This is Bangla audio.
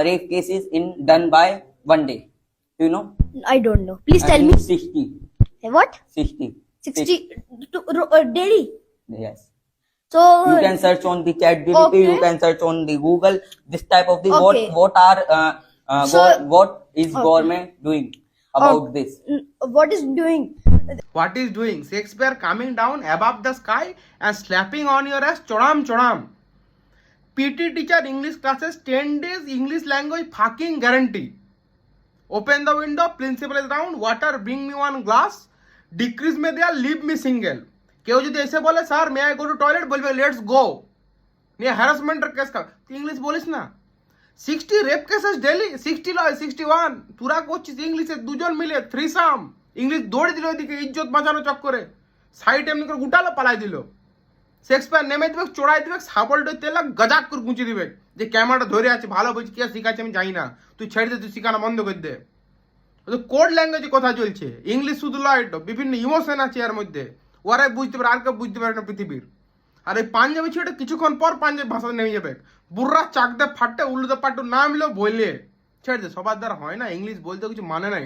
rape cases in done by one day. Do you know? I don't know. Please tell me. 60. What? 60. 60 daily. Yes. So You can search on the chat GPT, Okay. you can search on the Google, this type of the Okay. what is Okay. government doing about this? what is doing? What is doing? Shakespeare coming down above the sky and slapping on your ass, chodam chodam. PT teacher English classes 10 days English language fucking guarantee. Open the window, principal is down, water, bring me one glass, decrease me there, leave me single. কেউ যদি এসে বলে sir may I go to toilet বলবে লেটস গো নিয়ে হ্যারাসমেন্টের কেস তুই ইংলিশ বলিস না 60 রেপ কেসেস ডেলি 60 লয় 61 তোরা করছিস ইংলিশে দুজন মিলে থ্রিসাম ইংলিশ দৌড়ে দিল ওইদিকে ইজ্জত বাঁচানো চক্করে সাইড এমনি করে গুটালো পালাই দিল শেক্সপিয়ার নেমে দিবে চড়াই দিবে সাবলটা তেলা গজাক করে গুঁচে দিবে যে ক্যামেরাটা ধরে আছে ভালো বুঝি কে শিখাচ্ছে আমি জানি না তুই ছেড়ে দে তুই শিখানো বন্ধ করে দে কোড ল্যাঙ্গুয়েজে কথা চলছে ইংলিশ শুধু লয় বিভিন্ন ইমোশন আছে এর মধ্যে ওরাই বুঝতে পারে আর কেউ বুঝতে পারে না পৃথিবীর আর এই পাঞ্জাবি ছেড়ে কিছুক্ষণ পর পাঞ্জাবি ভাষা নেমে যাবে বুড়রা চাক দে ফাটে উল্লুতে পাটু নামলো বললে ছেড়ে দে সবার দ্বারা হয় না ইংলিশ বলতে কিছু মানে নাই